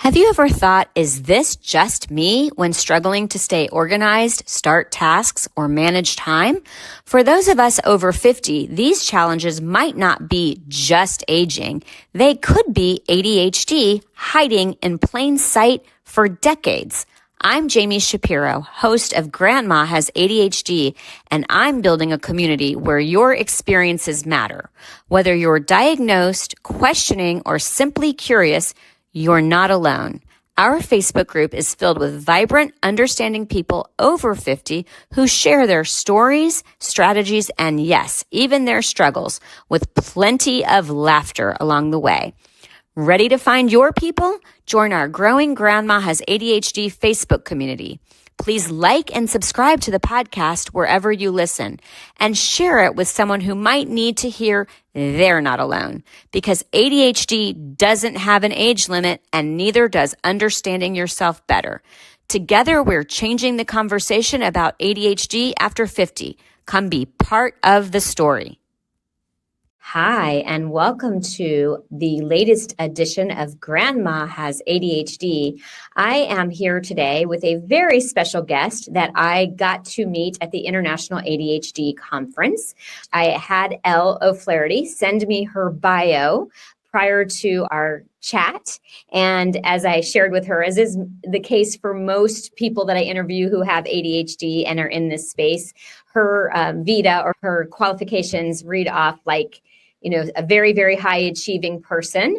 Have you ever thought, is this just me when struggling to stay organized, start tasks, or manage time? For those of us over 50, these challenges might not be just aging. They could be ADHD hiding in plain sight for decades. I'm Jami Shapiro, host of Grandma Has ADHD, and I'm building a community where your experiences matter. Whether you're diagnosed, questioning, or simply curious, you're not alone. Our Facebook group is filled with vibrant, understanding people over 50 who share their stories, strategies, and yes, even their struggles, with plenty of laughter along the way. Ready to find your people? Join our growing Grandma Has ADHD Facebook community. Please like and subscribe to the podcast wherever you listen and share it with someone who might need to hear they're not alone, because ADHD doesn't have an age limit and neither does understanding yourself better. Together, we're changing the conversation about ADHD after 50. Come be part of the story. Hi, and welcome to the latest edition of Grandma Has ADHD. I am here today with a very special guest that I got to meet at the International ADHD Conference. I had Elle O'Flaherty send me her bio prior to our chat. And as I shared with her, as is the case for most people that I interview who have ADHD and are in this space, her vita or her qualifications read off like, a very, very high achieving person,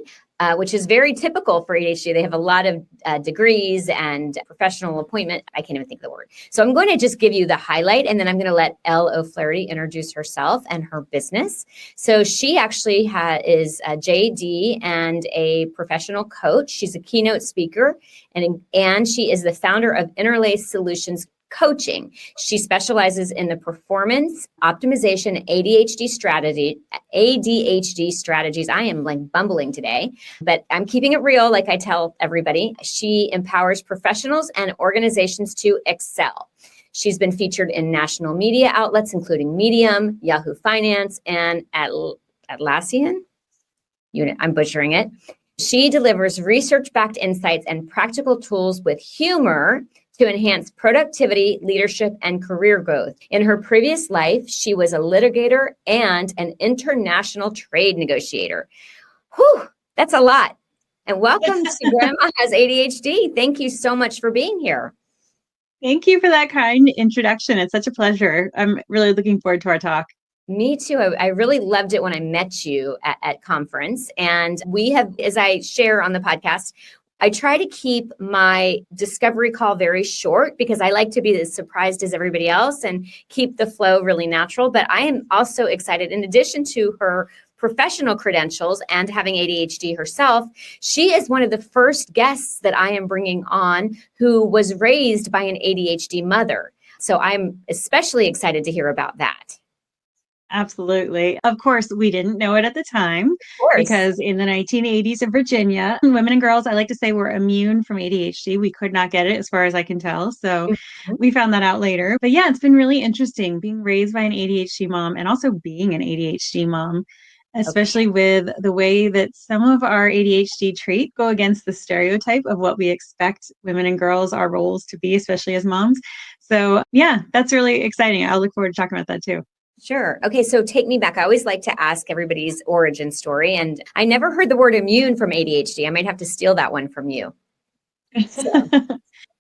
which is very typical for ADHD. They have a lot of degrees and professional appointment. I can't even think of the word. So I'm going to just give you the highlight, and then I'm going to let Elle O'Flaherty introduce herself and her business. So she actually is a JD and a professional coach. She's a keynote speaker, and she is the founder of Interlace Solutions Coaching. She specializes in the performance optimization ADHD strategies. I am like bumbling today, but I'm keeping it real. Like I tell everybody, she empowers professionals and organizations to excel. She's been featured in national media outlets, including Medium, Yahoo Finance, and Atlassian. I'm butchering it. She delivers research-backed insights and practical tools with humor to enhance productivity, leadership, and career growth. In her previous life, she was a litigator and an international trade negotiator. Whew, that's a lot. And welcome to Grandma Has ADHD. Thank you so much for being here. Thank you for that kind introduction. It's such a pleasure. I'm really looking forward to our talk. Me too. I really loved it when I met you at conference. And we have, as I share on the podcast, I try to keep my discovery call very short because I like to be as surprised as everybody else and keep the flow really natural. But I am also excited, in addition to her professional credentials and having ADHD herself, she is one of the first guests that I am bringing on who was raised by an ADHD mother. So I'm especially excited to hear about that. Absolutely. Of course, we didn't know it at the time because in the 1980s in Virginia, women and girls, I like to say, were immune from ADHD. We could not get it as far as I can tell. So we found that out later. But yeah, it's been really interesting being raised by an ADHD mom and also being an ADHD mom, especially with the way that some of our ADHD traits go against the stereotype of what we expect women and girls, our roles to be, especially as moms. So yeah, that's really exciting. I'll look forward to talking about that too. Sure. Okay, so take me back. I always like to ask everybody's origin story, and I never heard the word immune from ADHD. I might have to steal that one from you. So.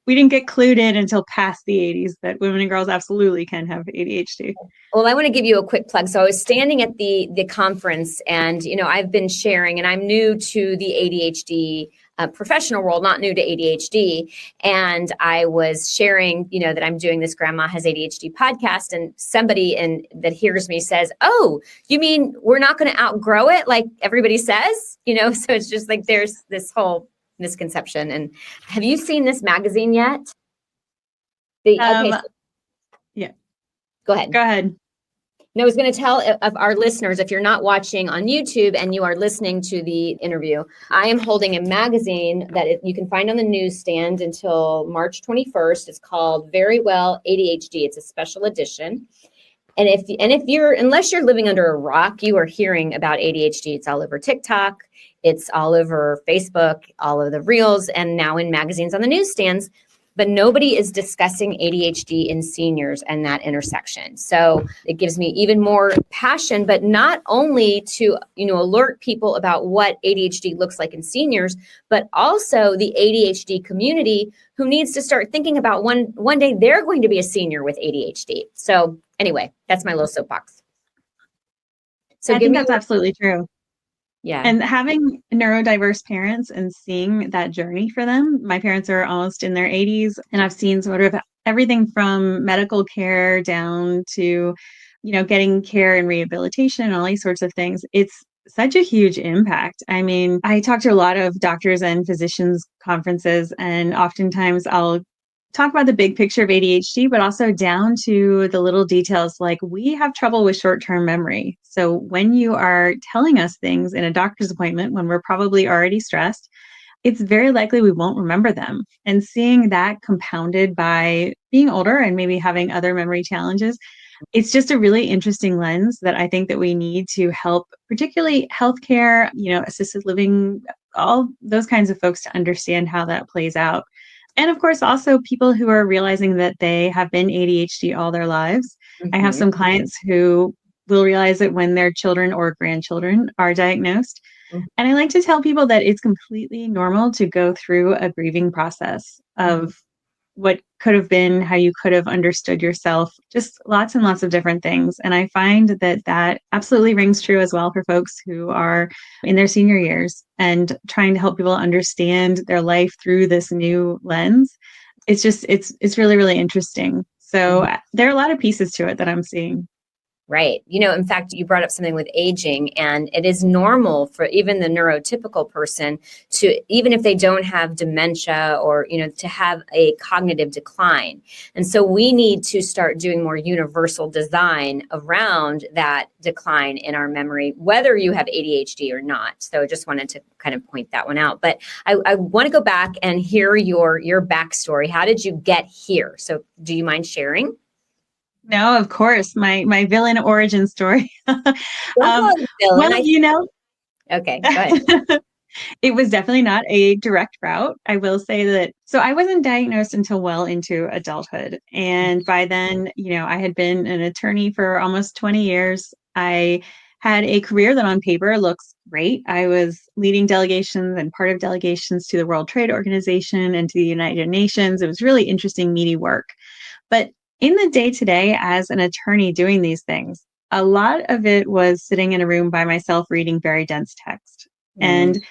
We didn't get clued in until past the 80s that women and girls absolutely can have ADHD. Well, I want to give you a quick plug. So I was standing at the conference, and I've been sharing, and I'm new to the ADHD professional world, not new to ADHD. And I was sharing, that I'm doing this Grandma Has ADHD podcast, and somebody that hears me says, "Oh, you mean we're not going to outgrow it like everybody says?" So it's just like there's this whole misconception. And have you seen this magazine yet? Yeah. Go ahead. No, I was going to tell of our listeners, if you're not watching on YouTube and you are listening to the interview, I am holding a magazine that you can find on the newsstand until March 21st. It's called Very Well ADHD. It's a special edition. And unless you're living under a rock, you are hearing about ADHD. It's all over TikTok. It's all over Facebook, all of the reels, and now in magazines on the newsstands. But nobody is discussing ADHD in seniors and that intersection. So it gives me even more passion, but not only to, alert people about what ADHD looks like in seniors, but also the ADHD community who needs to start thinking about one day they're going to be a senior with ADHD. So anyway, that's my little soapbox. So I think that's absolutely true. Yeah. And having neurodiverse parents and seeing that journey for them, my parents are almost in their 80s, and I've seen sort of everything from medical care down to, getting care and rehabilitation and all these sorts of things. It's such a huge impact. I mean, I talk to a lot of doctors and physicians conferences, and oftentimes I'll talk about the big picture of ADHD, but also down to the little details. Like, we have trouble with short-term memory. So when you are telling us things in a doctor's appointment, when we're probably already stressed, it's very likely we won't remember them. And seeing that compounded by being older and maybe having other memory challenges, it's just a really interesting lens that I think that we need to help, particularly healthcare, assisted living, all those kinds of folks to understand how that plays out. And of course, also people who are realizing that they have been ADHD all their lives. I have some clients who will realize it when their children or grandchildren are diagnosed. And I like to tell people that it's completely normal to go through a grieving process of what could have been, how you could have understood yourself, just lots and lots of different things. And I find that absolutely rings true as well for folks who are in their senior years and trying to help people understand their life through this new lens. It's really, really interesting. So there are a lot of pieces to it that I'm seeing. Right. In fact, you brought up something with aging, and it is normal for even the neurotypical person to, even if they don't have dementia or, to have a cognitive decline. And so we need to start doing more universal design around that decline in our memory, whether you have ADHD or not. So I just wanted to kind of point that one out. But I want to go back and hear your backstory. How did you get here? So do you mind sharing? No, of course. My villain origin story. Villain. Okay, go ahead. It was definitely not a direct route. I will say that. So I wasn't diagnosed until well into adulthood. And by then, I had been an attorney for almost 20 years. I had a career that on paper looks great. I was leading delegations and part of delegations to the World Trade Organization and to the United Nations. It was really interesting, meaty work. But in the day-to-day as an attorney doing these things, a lot of it was sitting in a room by myself reading very dense text. And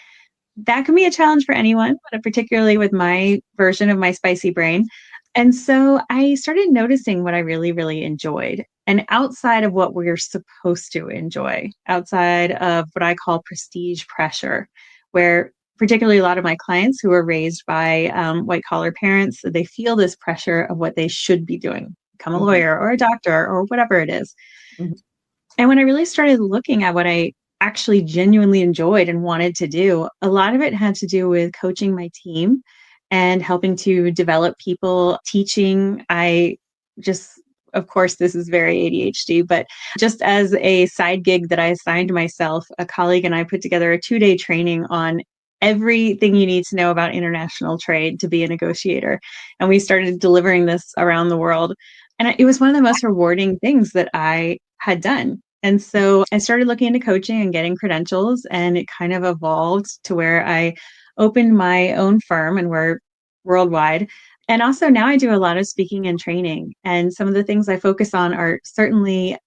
that can be a challenge for anyone, but particularly with my version of my spicy brain. And so I started noticing what I really, really enjoyed. And outside of what we're supposed to enjoy, outside of what I call prestige pressure, where particularly a lot of my clients who are raised by white collar parents, they feel this pressure of what they should be doing, become a lawyer or a doctor or whatever it is. And when I really started looking at what I actually genuinely enjoyed and wanted to do, a lot of it had to do with coaching my team and helping to develop people, teaching. Of course, this is very ADHD, but just as a side gig that I assigned myself, a colleague and I put together a 2-day training on everything you need to know about international trade to be a negotiator. And we started delivering this around the world. And it was one of the most rewarding things that I had done. And so I started looking into coaching and getting credentials, and it kind of evolved to where I opened my own firm, and we're worldwide. And also now I do a lot of speaking and training. And some of the things I focus on are certainly,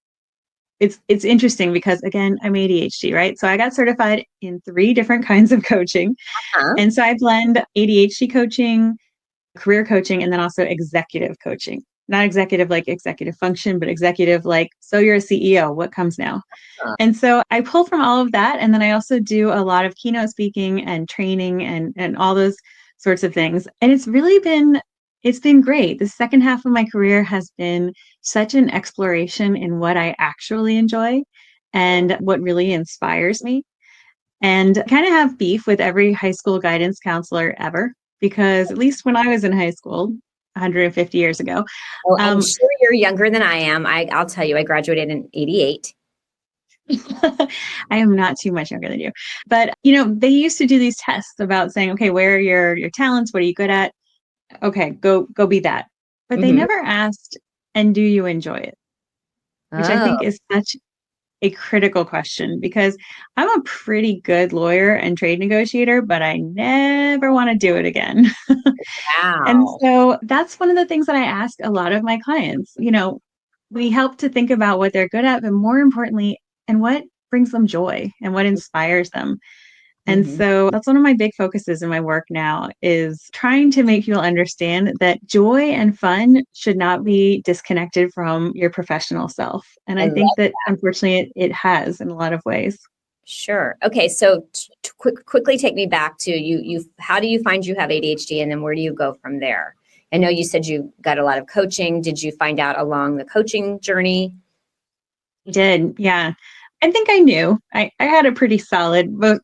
it's interesting because, again, I'm ADHD, right? So I got certified in 3 different kinds of coaching. And so I blend ADHD coaching, career coaching, and then also executive coaching. Not executive like executive function, but executive like, so you're a CEO, what comes now? And so I pull from all of that. And then I also do a lot of keynote speaking and training and all those sorts of things. And it's been great. The second half of my career has been such an exploration in what I actually enjoy and what really inspires me. And kind of have beef with every high school guidance counselor ever, because at least when I was in high school, 150 years ago. I'm sure you're younger than I am. I'll tell you, I graduated in 88. I am not too much younger than you. But, they used to do these tests about saying, okay, where are your talents? What are you good at? Okay, go be that. But they Mm-hmm. never asked, and do you enjoy it? Which I Oh, think is such a critical question because I'm a pretty good lawyer and trade negotiator, but I never want to do it again. And wow. so that's one of the things that I ask a lot of my clients. We help to think about what they're good at, but more importantly, and what brings them joy and what inspires them. And Mm-hmm. so that's one of my big focuses in my work now is trying to make people understand that joy and fun should not be disconnected from your professional self. And I I think love that unfortunately it has in a lot of ways. Sure. Okay. So quickly take me back to you. How do you find you have ADHD, and then where do you go from there? I know you said you got a lot of coaching. Did you find out along the coaching journey? I did. Yeah. I think I knew. I had a pretty solid, but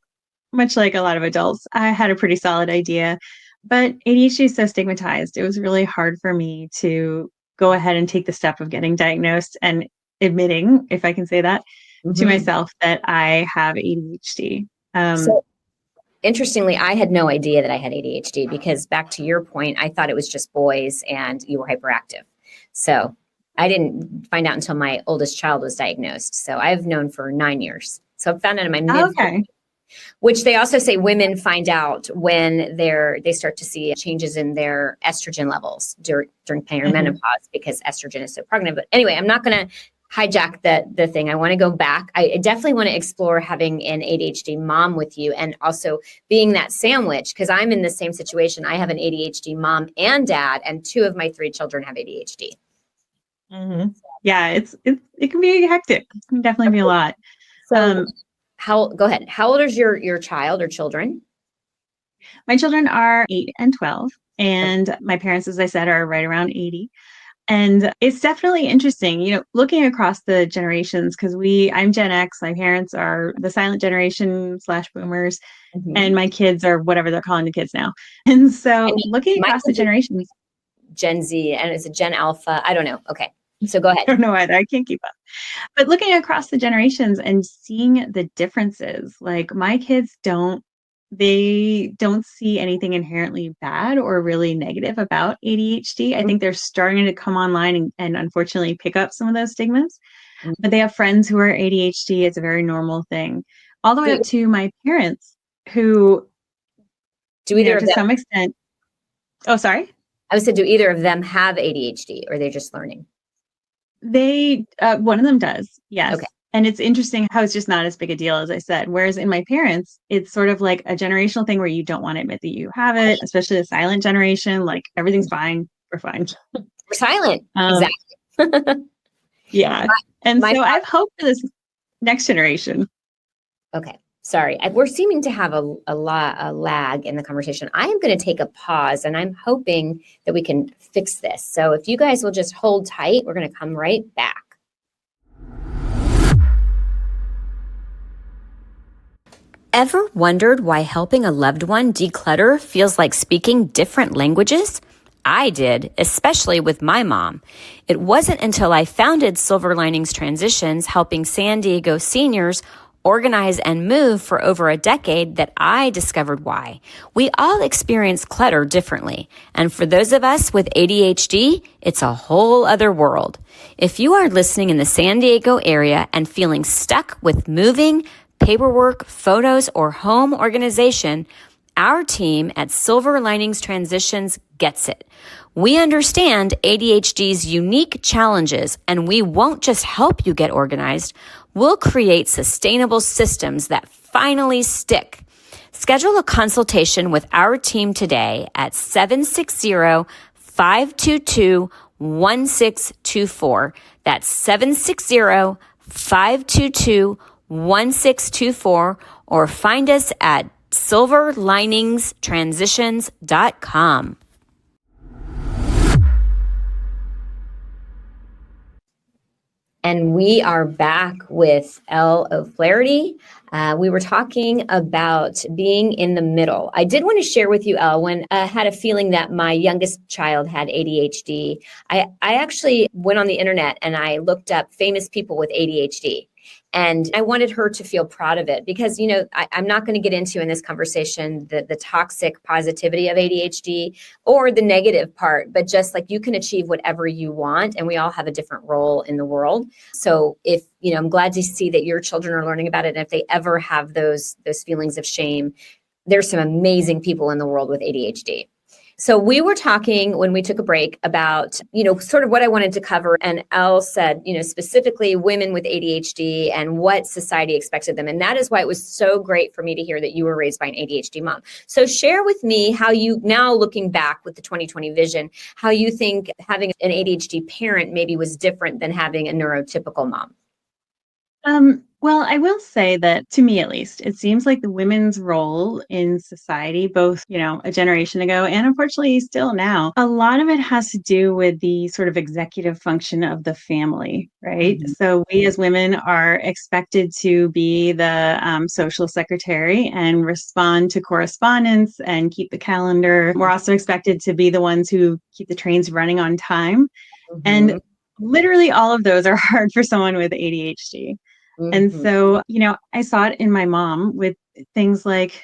much like a lot of adults, I had a pretty solid idea. But ADHD is so stigmatized. It was really hard for me to go ahead and take the step of getting diagnosed and admitting, if I can say that, to Mm-hmm. myself that I have ADHD. So interestingly, I had no idea that I had ADHD because back to your point, I thought it was just boys and you were hyperactive. So I didn't find out until my oldest child was diagnosed. So I've known for 9 years. So I found out in my mid, Okay. which they also say women find out when they start to see changes in their estrogen levels during Mhm. perimenopause because estrogen is so pregnant. But anyway, I'm not going to hijack the thing. I want to go back. I definitely want to explore having an ADHD mom with you and also being that sandwich because I'm in the same situation. I have an ADHD mom and dad, and 2 of my 3 children have ADHD. Mhm. Yeah, it can be hectic. It can definitely be a lot. So Um, go ahead. How old is your child or children? my children are 8 and 12, and my parents, as I said, are right around 80. And it's definitely interesting, looking across the generations, because I'm Gen X, my parents are the silent generation slash boomers, Mhm. and my kids are whatever they're calling the kids now. And I so mean, looking my across the kids are generations, Gen Z and it's a Gen Alpha. I don't know. Okay. So go ahead. I don't know either, I can't keep up. But looking across the generations and seeing the differences, like my kids they don't see anything inherently bad or really negative about ADHD. I think they're starting to come online and unfortunately pick up some of those stigmas. But they have friends who are ADHD. It's a very normal thing. All the way Do, up to my parents who, do either of to them, some extent, oh, sorry. I would say, do either of them have ADHD or they're just learning? One of them does, Okay. yes. And it's interesting how it's just not as big a deal as I said. Whereas in my parents, it's sort of like a generational thing where you don't want to admit that you have it, especially the silent generation. Like everything's fine, we're fine. We're silent. Um, Exactly. yeah. my, And my so I father, have hope for this next generation. okay. Sorry. We're seeming to have a lag in the conversation. I am going to take a pause and I'm hoping that we can fix this. So if you guys will just hold tight, we're going to come right back. Ever wondered why helping a loved one declutter feels like speaking different languages? I did, especially with my mom. It wasn't until I founded Silver Linings Transitions, helping San Diego seniors organize and move for over a decade, that I discovered why. We all experience clutter differently. And for those of us with ADHD, it's a whole other world. If you are listening in the San Diego area and feeling stuck with moving, paperwork, photos, or home organization, our team at Silver Linings Transitions gets it. We understand ADHD's unique challenges, and we won't just help you get organized. We'll create sustainable systems that finally stick. Schedule a consultation with our team today at 760-522-1624. That's 760-522-1624, or find us at silverliningstransitions.com. And we are back with Elle O'Flaherty. We were talking about being in the middle. I did want to share with you, Elle, when I had a feeling that my youngest child had ADHD, I actually went on the internet and I looked up famous people with ADHD. And I wanted her to feel proud of it because, I'm not going to get into in this conversation the toxic positivity of ADHD or the negative part, but just like you can achieve whatever you want and we all have a different role in the world. So if, I'm glad to see that your children are learning about it. And if they ever have those feelings of shame, there's some amazing people in the world with ADHD. So we were talking when we took a break about, sort of what I wanted to cover. And Elle said, specifically women with ADHD and what society expects of them. And that is why it was so great for me to hear that you were raised by an ADHD mom. So share with me how you, now looking back with the 2020 vision, how you think having an ADHD parent maybe was different than having a neurotypical mom. Well, I will say that to me, at least, it seems like the women's role in society, both, a generation ago and unfortunately still now, a lot of it has to do with the sort of executive function of the family, right? Mm-hmm. So we as women are expected to be the social secretary and respond to correspondence and keep the calendar. We're also expected to be the ones who keep the trains running on time. Mm-hmm. And literally all of those are hard for someone with ADHD. Mm-hmm. And so, I saw it in my mom with things like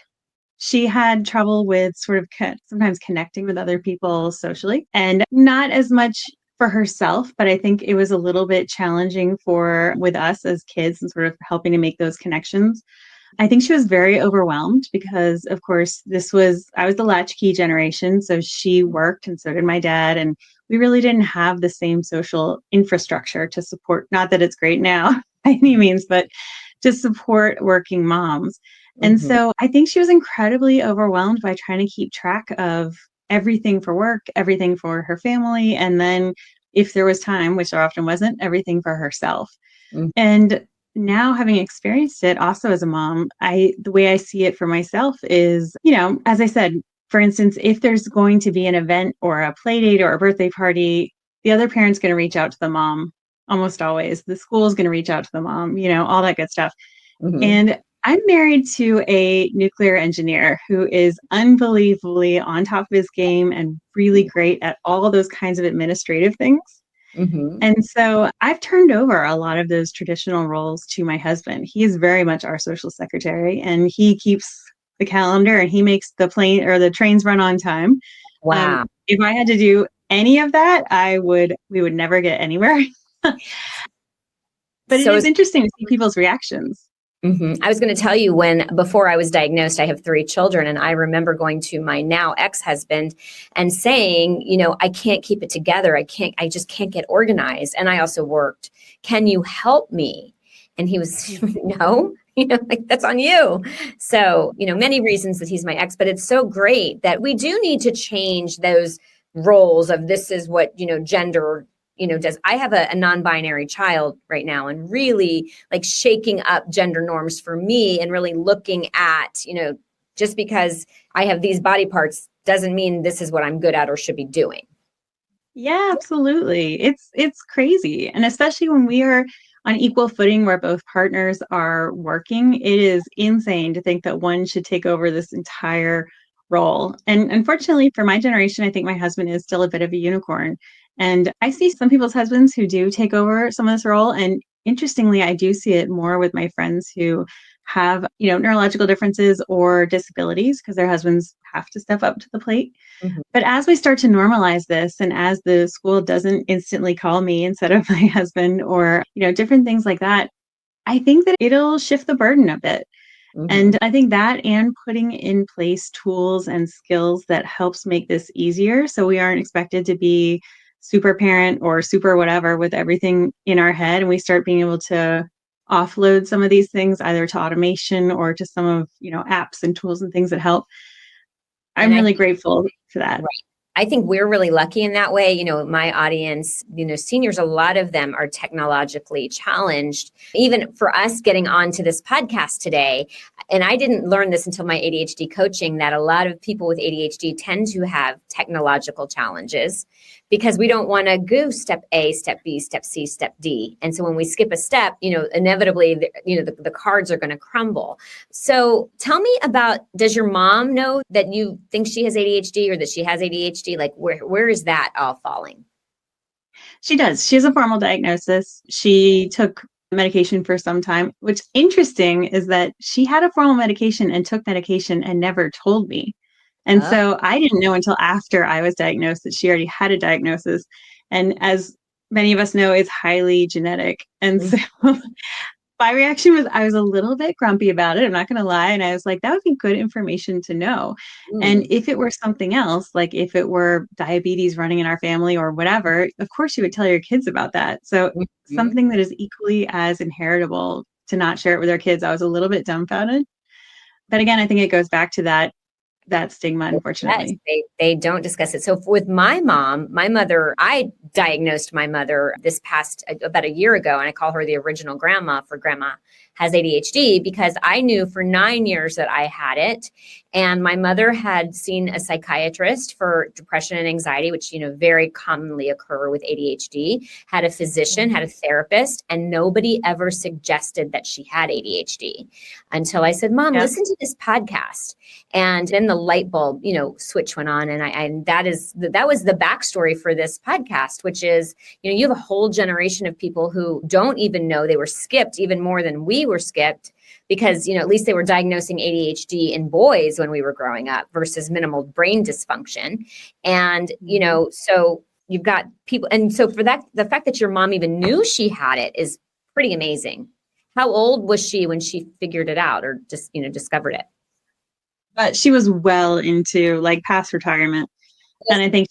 she had trouble with sort of sometimes connecting with other people socially and not as much for herself, but I think it was a little bit challenging with us as kids and sort of helping to make those connections. I think she was very overwhelmed because, of course, I was the latchkey generation. So she worked and so did my dad. And we really didn't have the same social infrastructure to support, not that it's great now by any means, but to support working moms. And mm-hmm. So I think she was incredibly overwhelmed by trying to keep track of everything for work, everything for her family. And then if there was time, which there often wasn't, everything for herself. Mm-hmm. And now having experienced it also as a mom, the way I see it for myself is, as I said, for instance, if there's going to be an event or a play date or a birthday party, the other parent's going to reach out to the mom almost always. The school is going to reach out to the mom, all that good stuff. Mm-hmm. And I'm married to a nuclear engineer who is unbelievably on top of his game and really great at all of those kinds of administrative things. Mm-hmm. And so I've turned over a lot of those traditional roles to my husband. He is very much our social secretary and he keeps the calendar and he makes the plane or the trains run on time. Wow. If I had to do any of that, we would never get anywhere. But so it is interesting to see people's reactions. Mm-hmm. I was going to tell you before I was diagnosed, I have 3 children. And I remember going to my now ex-husband and saying, I can't keep it together. I just can't get organized. And I also worked. Can you help me? And he was, no, that's on you. So, many reasons that he's my ex, but it's so great that we do need to change those roles of this is what, gender does. I have a non-binary child right now and really like shaking up gender norms for me and really looking at, just because I have these body parts doesn't mean this is what I'm good at or should be doing. Yeah, absolutely. It's crazy. And especially when we are on equal footing where both partners are working, it is insane to think that one should take over this entire role. And unfortunately for my generation, I think my husband is still a bit of a unicorn. And I see some people's husbands who do take over some of this role. And interestingly, I do see it more with my friends who have, neurological differences or disabilities because their husbands have to step up to the plate. Mm-hmm. But as we start to normalize this and as the school doesn't instantly call me instead of my husband or, different things like that, I think that it'll shift the burden a bit. Mm-hmm. And I think that and putting in place tools and skills that helps make this easier. So we aren't expected to be super parent or super whatever with everything in our head. And we start being able to offload some of these things either to automation or to some of, apps and tools and things that help. I'm really grateful for that. Right. I think we're really lucky in that way. My audience, seniors, a lot of them are technologically challenged. Even for us getting onto this podcast today, and I didn't learn this until my ADHD coaching, that a lot of people with ADHD tend to have technological challenges because we don't want to go step A, step B, step C, step D. And so when we skip a step, inevitably, the cards are going to crumble. So tell me about, does your mom know that you think she has ADHD or that she has ADHD? Like where is that all falling? She does. She has a formal diagnosis. She took medication for some time. What's interesting is that she had a formal medication and took medication and never told me. And Oh, so I didn't know until after I was diagnosed that she already had a diagnosis. And as many of us know, it's highly genetic. And so my reaction was I was a little bit grumpy about it. I'm not going to lie. And I was like, that would be good information to know. And mm, if it were something else, like if it were diabetes running in our family or whatever, of course you would tell your kids about that. So mhm. something that is equally as inheritable to not share it with our kids, I was a little bit dumbfounded. But again, I think it goes back to that stigma, Yes, unfortunately. they don't discuss it. So with my mom, my mother, I diagnosed my mother this past about a year ago, and I call her the original grandma for Grandma Has ADHD because I knew for 9 years that I had it, and my mother had seen a psychiatrist for depression and anxiety, which very commonly occur with ADHD. Had a physician, had a therapist, and nobody ever suggested that she had ADHD until I said, "Mom, Yeah. listen to this podcast." And then the light bulb, switch went on. And that was the backstory for this podcast, which is, you have a whole generation of people who don't even know they were skipped even more than we were skipped because, at least they were diagnosing ADHD in boys when we were growing up versus minimal brain dysfunction. And, so you've got people. And so for that, the fact that your mom even knew she had it is pretty amazing. How old was she when she figured it out or just, discovered it? But she was well into like past retirement. And I think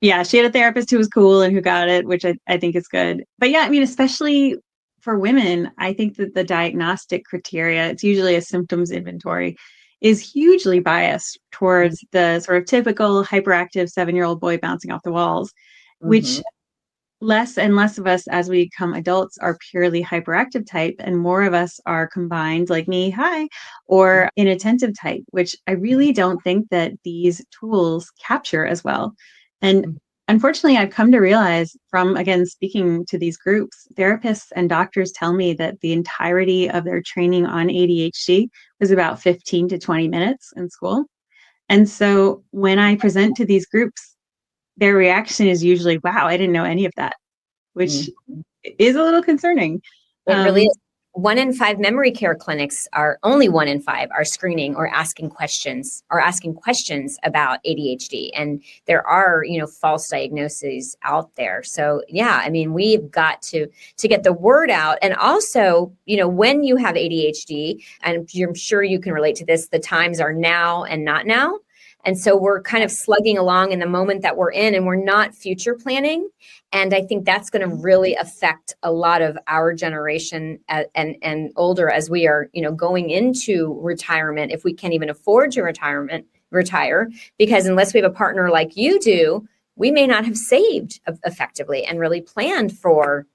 yeah, she had a therapist who was cool and who got it, which I think is good. But yeah, I mean, especially for women, I think that the diagnostic criteria, it's usually a symptoms inventory, is hugely biased towards the sort of typical hyperactive 7-year-old boy bouncing off the walls, Mm-hmm. which less and less of us as we become adults are purely hyperactive type and more of us are combined like me, hi, or inattentive type, which I really don't think that these tools capture as well. And unfortunately, I've come to realize from, again, speaking to these groups, therapists and doctors tell me that the entirety of their training on ADHD was about 15 to 20 minutes in school. And so when I present to these groups, their reaction is usually, wow, I didn't know any of that, which Mm-hmm. is a little concerning. It really Um, is. 1 in 5 memory care clinics only 1 in 5 are screening or asking questions about ADHD. And there are, false diagnoses out there. So yeah, I mean, we've got to get the word out. And also, when you have ADHD, and I'm sure you can relate to this, the times are now and not now. And so we're kind of slugging along in the moment that we're in, and we're not future planning. And I think that's going to really affect a lot of our generation and older as we are, going into retirement, if we can't even afford to retire, because unless we have a partner like you do, we may not have saved effectively and really planned for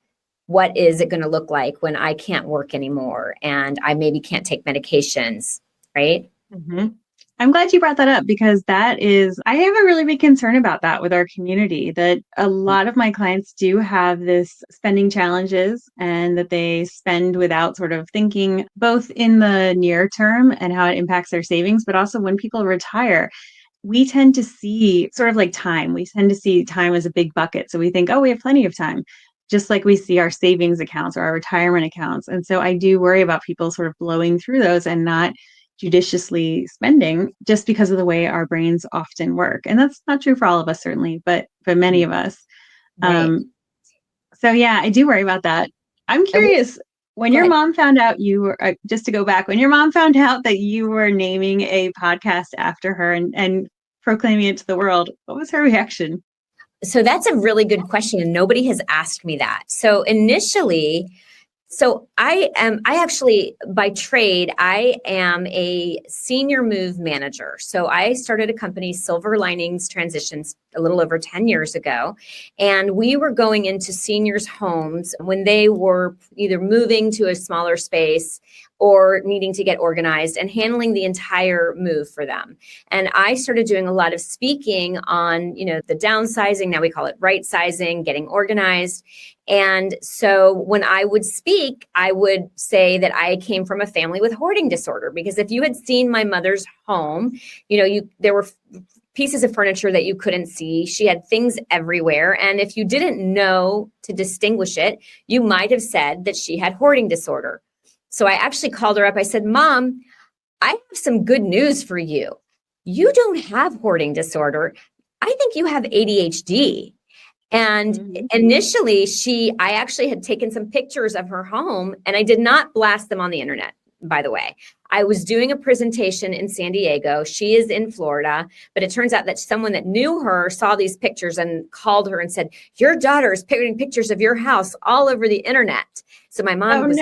what is it going to look like when I can't work anymore and I maybe can't take medications, right? mhm. I'm glad you brought that up because I have a really big concern about that with our community, that a lot of my clients do have this spending challenges and that they spend without sort of thinking both in the near term and how it impacts their savings, but also when people retire, we tend to see sort of like time. We tend to see time as a big bucket. So we think, oh, we have plenty of time, just like we see our savings accounts or our retirement accounts. And so I do worry about people sort of blowing through those and not judiciously spending just because of the way our brains often work. And that's not true for all of us, certainly, but for many of us. Right. Um, so yeah, I do worry about that. I'm And curious, when go your ahead. mom found out you were, just to go back, when your mom found out that you were naming a podcast after her and proclaiming it to the world, what was her reaction? So that's a really good question, and nobody has asked me that. So initially, I actually, by trade, I am a senior move manager. So I started a company, Silver Linings Transitions, a little over 10 years ago. And we were going into seniors' homes when they were either moving to a smaller space or needing to get organized and handling the entire move for them. And I started doing a lot of speaking on, the downsizing, now we call it right sizing, getting organized. And so when I would speak, I would say that I came from a family with hoarding disorder, because if you had seen my mother's home, there were pieces of furniture that you couldn't see. She had things everywhere. And if you didn't know to distinguish it, you might have said that she had hoarding disorder. So I actually called her up. I said, Mom, I have some good news for you. You don't have hoarding disorder. I think you have ADHD. And initially, I actually had taken some pictures of her home, and I did not blast them on the internet, by the way. I was doing a presentation in San Diego. She is in Florida, but it turns out that someone that knew her saw these pictures and called her and said, your daughter is putting pictures of your house all over the internet. So my mom was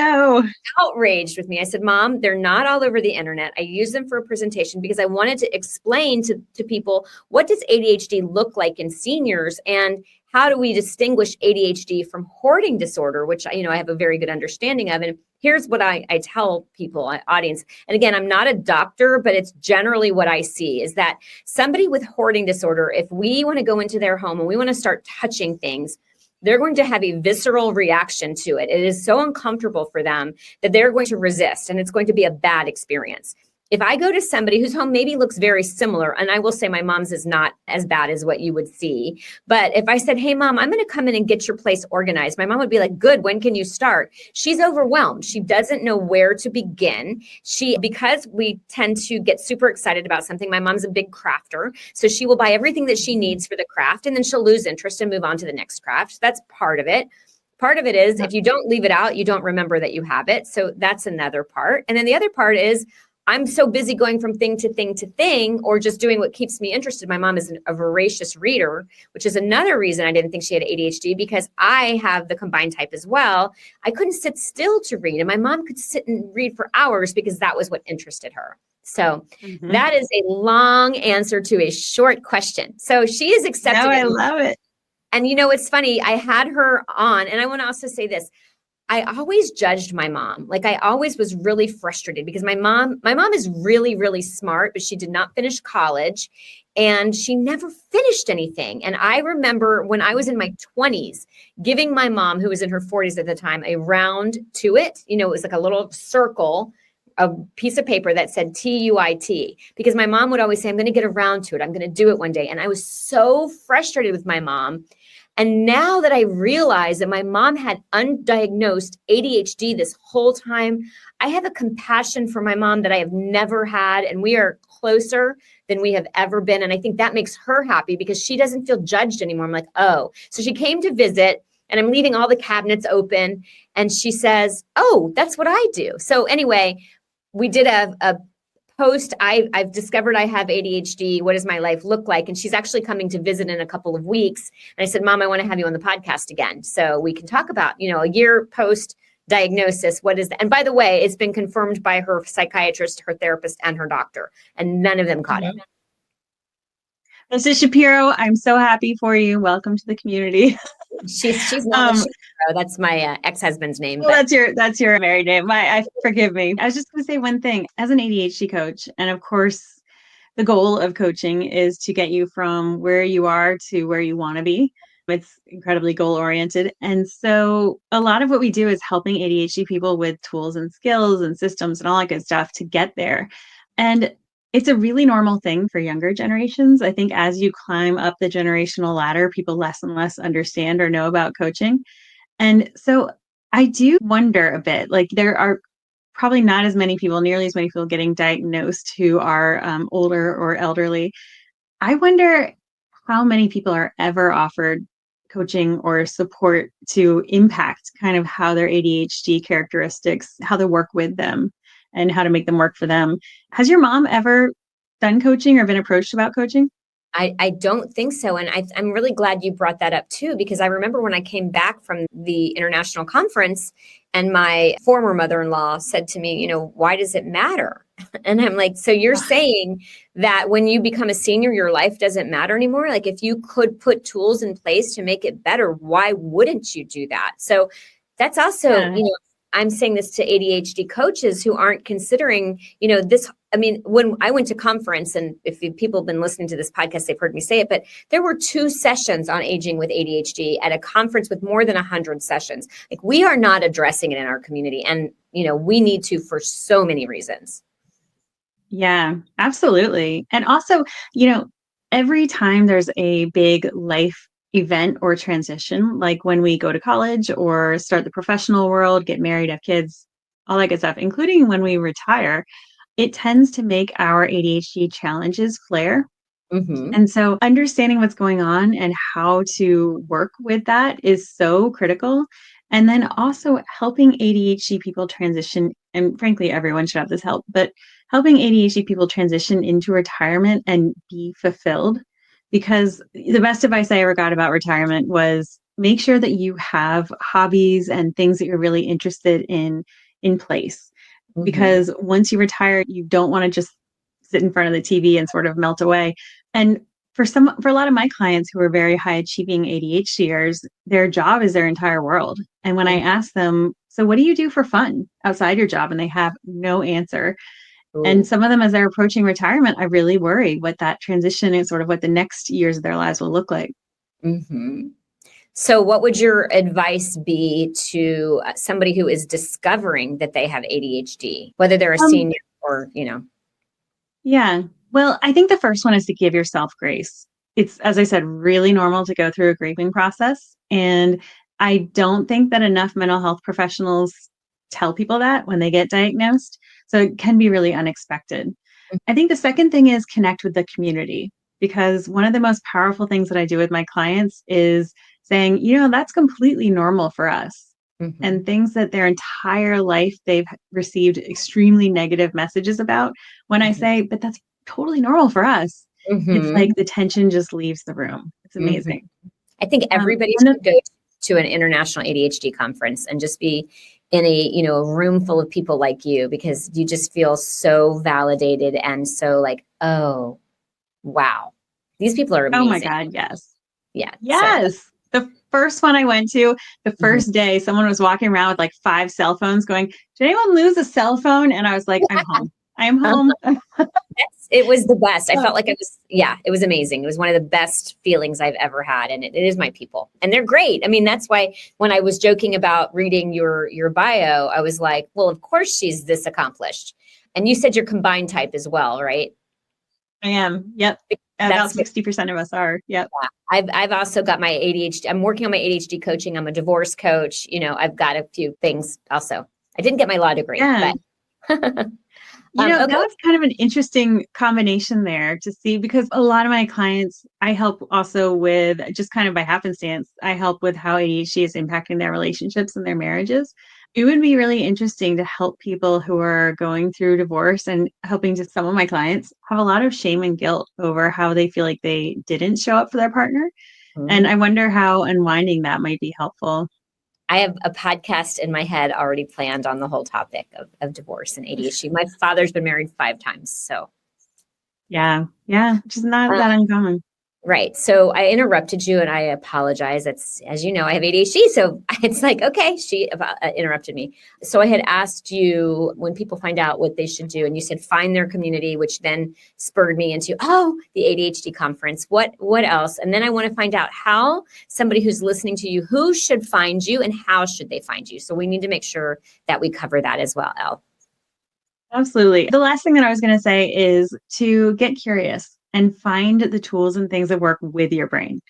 outraged with me. I said, Mom, they're not all over the internet. I use them for a presentation because I wanted to explain to people, what does ADHD look like in seniors, and how do we distinguish ADHD from hoarding disorder, which I have a very good understanding of. And here's what I tell people, audience. And again, I'm not a doctor, but it's generally what I see is that somebody with hoarding disorder, if we want to go into their home and we want to start touching things, they're going to have a visceral reaction to it. It is so uncomfortable for them that they're going to resist, and it's going to be a bad experience. If I go to somebody whose home maybe looks very similar, and I will say my mom's is not as bad as what you would see, but if I said, hey, Mom, I'm going to come in and get your place organized, my mom would be like, good, when can you start? She's overwhelmed. She doesn't know where to begin. Because we tend to get super excited about something, my mom's a big crafter, so she will buy everything that she needs for the craft, and then she'll lose interest and move on to the next craft. That's part of it. Part of it is if you don't leave it out, you don't remember that you have it. So that's another part. And then the other part is, I'm so busy going from thing to thing to thing, or just doing what keeps me interested. My mom is a voracious reader, which is another reason I didn't think she had ADHD, because I have the combined type as well. I couldn't sit still to read, and my mom could sit and read for hours because that was what interested her. So that is a long answer to a short question. So she is accepted. No, I love it. And it's funny, I had her on, and I want to also say this. I always judged my mom. Like, I always was really frustrated because my mom is really, really smart, but she did not finish college, and she never finished anything. And I remember when I was in my 20s, giving my mom, who was in her 40s at the time, a round to it. It was like a little circle, a piece of paper that said TUIT, because my mom would always say, I'm going to get around to it. I'm going to do it one day. And I was so frustrated with my mom. And now that I realize that my mom had undiagnosed ADHD this whole time, I have a compassion for my mom that I have never had. And we are closer than we have ever been. And I think that makes her happy because she doesn't feel judged anymore. I'm like, oh, so she came to visit, and I'm leaving all the cabinets open. And she says, oh, that's what I do. So anyway, we did a post. I've discovered I have ADHD. What does my life look like? And she's actually coming to visit in a couple of weeks. And I said, Mom, I want to have you on the podcast again, so we can talk about, a year post diagnosis. What is that? And by the way, it's been confirmed by her psychiatrist, her therapist, and her doctor, and none of them caught it. Mrs. Shapiro, I'm so happy for you. Welcome to the community. She's not Shapiro. That's my ex-husband's name. Well, that's your married name. Forgive me. I was just going to say one thing. As an ADHD coach, and of course, the goal of coaching is to get you from where you are to where you want to be. It's incredibly goal oriented. And so a lot of what we do is helping ADHD people with tools and skills and systems and all that good stuff to get there. And it's a really normal thing for younger generations. I think as you climb up the generational ladder, people less and less understand or know about coaching. And so I do wonder a bit, like there are probably not nearly as many people getting diagnosed who are older or elderly. I wonder how many people are ever offered coaching or support to impact kind of how their ADHD characteristics, how to work with them, and how to make them work for them. Has your mom ever done coaching or been approached about coaching? I don't think so. And I'm really glad you brought that up too, because I remember when I came back from the international conference and my former mother-in-law said to me, why does it matter? And I'm like, so you're saying that when you become a senior, your life doesn't matter anymore? Like, if you could put tools in place to make it better, why wouldn't you do that? So that's also, I'm saying this to ADHD coaches who aren't considering, this. I mean, when I went to conference, and if people have been listening to this podcast, they've heard me say it, but there were 2 sessions on aging with ADHD at a conference with more than 100 sessions. Like, we are not addressing it in our community. And, we need to for so many reasons. Yeah, absolutely. And also, every time there's a big life event or transition, like when we go to college or start the professional world, get married, have kids, all that good stuff, including when we retire, it tends to make our ADHD challenges flare. Mm-hmm. And so understanding what's going on and how to work with that is so critical. And then also helping ADHD people transition, and frankly, everyone should have this help, but helping ADHD people transition into retirement and be fulfilled. Because the best advice I ever got about retirement was make sure that you have hobbies and things that you're really interested in place. Mm-hmm. Because once you retire, you don't want to just sit in front of the TV and sort of melt away. And for a lot of my clients who are very high achieving ADHDers, their job is their entire world. And when I ask them, so what do you do for fun outside your job? And they have no answer. And Ooh. some of them, as they're approaching retirement, I really worry what that transition is, sort of what the next years of their lives will look like. Mm-hmm. So what would your advice be to somebody who is discovering that they have ADHD, whether they're a Um, senior or, you know? yeah. Well, I think the first one is to give yourself grace. It's, as I said, really normal to go through a grieving process. And I don't think that enough mental health professionals tell people that when they get diagnosed. So it can be really unexpected. I think the second thing is connect with the community, because one of the most powerful things that I do with my clients is saying, that's completely normal for us. Mm-hmm. And things that their entire life they've received extremely negative messages about. When I say, but that's totally normal for us, it's Mm-hmm. like the tension just leaves the room. It's Mm-hmm. amazing. I think everybody And then, should go to an international ADHD conference and just be in a room full of people like you, because you just feel so validated and so like, oh, wow, these people are oh my amazing. God, yes. Yeah. So Yes. The first one I went to, the mhm. first day, someone was walking around with like 5 cell phones going, did anyone lose a cell phone? And I was like, I'm home. I am home. It was the best. I felt like it was amazing. It was one of the best feelings I've ever had. And it is my people. And they're great. I mean, that's why when I was joking about reading your bio, I was like, well, of course she's this accomplished. And you said you're combined type as well, right? I am. Yep. About That's 60% of us are. Yep. yeah. I've also got my ADHD. I'm working on my ADHD coaching. I'm a divorce coach. I've got a few things also. I didn't get my law degree, Yeah. but That okay. was kind of an interesting combination there to see, because a lot of my clients, I help also with, just kind of by happenstance, I help with how ADHD is impacting their relationships and their marriages. It would be really interesting to help people who are going through divorce, and helping to some of my clients have a lot of shame and guilt over how they feel like they didn't show up for their partner. And I wonder how unwinding that might be helpful. I have a podcast in my head already planned on the whole topic of divorce and ADHD. My father's been married 5 times. So, Yeah. Yeah. Which is not that uncommon. right. So I interrupted you and I apologize. It's, as you know, I have ADHD. So it's like, okay, she interrupted me. So I had asked you when people find out what they should do, and you said find their community, which then spurred me into, the ADHD conference. What else? And then I want to find out how somebody who's listening to you, who should find you and how should they find you? So we need to make sure that we cover that as well, Elle. Absolutely. The last thing that I was going to say is to get curious and find the tools and things that work with your brain.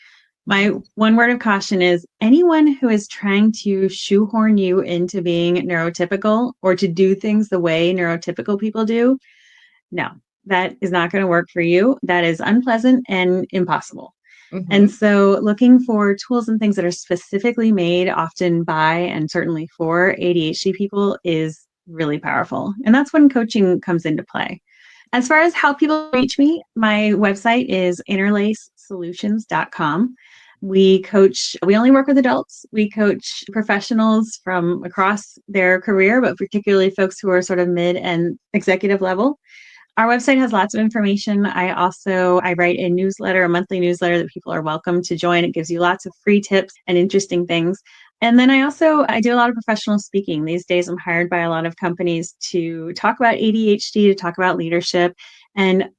My one word of caution is anyone who is trying to shoehorn you into being neurotypical or to do things the way neurotypical people do, no, that is not going to work for you. That is unpleasant and impossible. And Mm-hmm. so looking for tools and things that are specifically made often by and certainly for ADHD people is really powerful. And that's when coaching comes into play. As far as how people reach me, my website is interlacesolutions.com. We only work with adults. We coach professionals from across their career, but particularly folks who are sort of mid and executive level. Our website has lots of information. I write a newsletter, a monthly newsletter that people are welcome to join. It gives you lots of free tips and interesting things. And then I do a lot of professional speaking. These days I'm hired by a lot of companies to talk about ADHD, to talk about leadership. And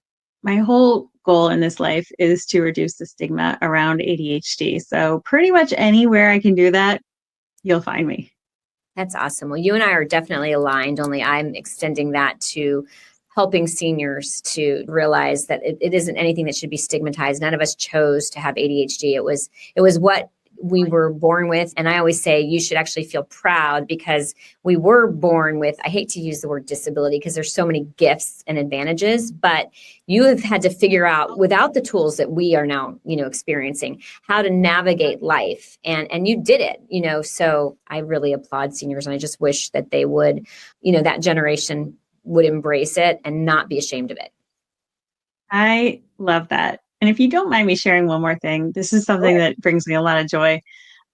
my whole goal in this life is to reduce the stigma around ADHD. So pretty much anywhere I can do that, you'll find me. That's awesome. Well, you and I are definitely aligned, only I'm extending that to helping seniors to realize that it isn't anything that should be stigmatized. None of us chose to have ADHD. It was what we were born with. And I always say you should actually feel proud because we were born with, I hate to use the word disability because there's so many gifts and advantages, but you have had to figure out without the tools that we are now, experiencing how to navigate life. And you did it, so I really applaud seniors. And I just wish that they would, that generation would embrace it and not be ashamed of it. I love that. And if you don't mind me sharing one more thing, this is something that brings me a lot of joy.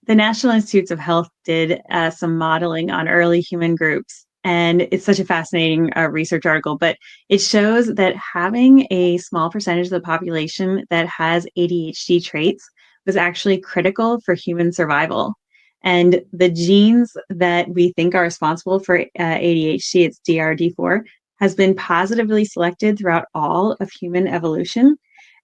The National Institutes of Health did some modeling on early human groups. And it's such a fascinating research article, but it shows that having a small percentage of the population that has ADHD traits was actually critical for human survival. And the genes that we think are responsible for ADHD, it's DRD4, has been positively selected throughout all of human evolution.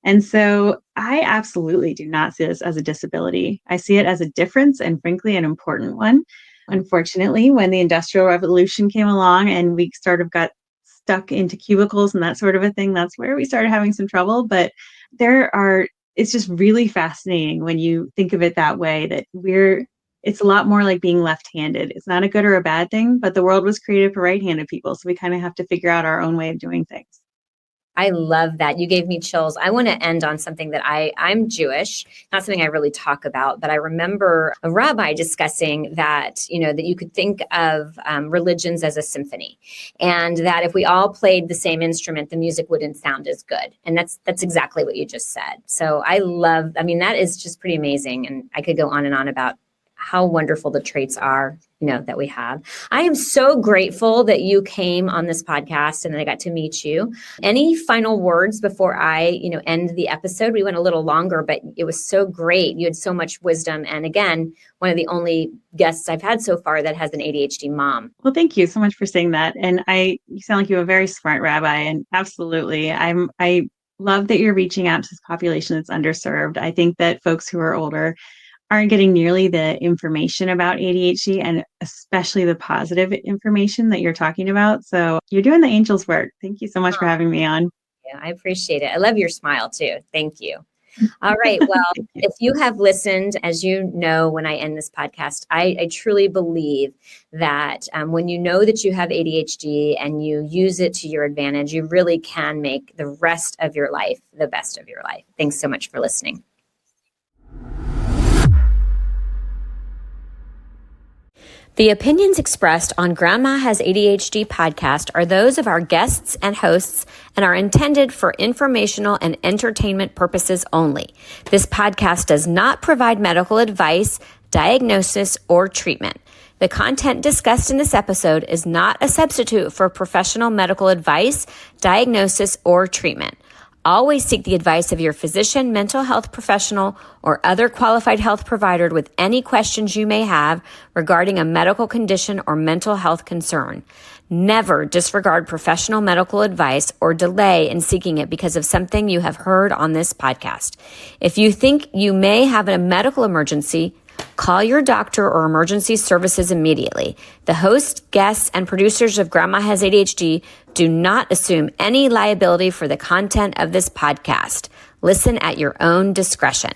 And so I absolutely do not see this as a disability. I see it as a difference and frankly, an important one. Unfortunately, when the Industrial Revolution came along and we sort of got stuck into cubicles and that sort of a thing, that's where we started having some trouble. But it's just really fascinating when you think of it that way, that it's a lot more like being left-handed. It's not a good or a bad thing, but the world was created for right-handed people. So we kind of have to figure out our own way of doing things. I love that. You gave me chills. I want to end on something that I'm Jewish, not something I really talk about, but I remember a rabbi discussing that, that you could think of religions as a symphony, and that if we all played the same instrument, the music wouldn't sound as good. And that's exactly what you just said. So that is just pretty amazing. And I could go on and on about how wonderful the traits are, that we have. I am so grateful that you came on this podcast and that I got to meet you. Any final words before I, end the episode? We went a little longer, but it was so great. You had so much wisdom. And again, one of the only guests I've had so far that has an ADHD mom. Well, thank you so much for saying that. And you sound like you have a very smart rabbi, and absolutely. I love that you're reaching out to this population that's underserved. I think that folks who are older aren't getting nearly the information about ADHD, and especially the positive information that you're talking about. So you're doing the angel's work. Thank you so much for having me on. Yeah, I appreciate it. I love your smile too. Thank you. All right. Well, if you have listened, as you know, when I end this podcast, I truly believe that when you know that you have ADHD and you use it to your advantage, you really can make the rest of your life the best of your life. Thanks so much for listening. The opinions expressed on Grandma Has ADHD podcast are those of our guests and hosts and are intended for informational and entertainment purposes only. This podcast does not provide medical advice, diagnosis, or treatment. The content discussed in this episode is not a substitute for professional medical advice, diagnosis, or treatment. Always seek the advice of your physician, mental health professional, or other qualified health provider with any questions you may have regarding a medical condition or mental health concern. Never disregard professional medical advice or delay in seeking it because of something you have heard on this podcast. If you think you may have a medical emergency, call your doctor or emergency services immediately. The host, guests, and producers of Grandma Has ADHD do not assume any liability for the content of this podcast. Listen at your own discretion.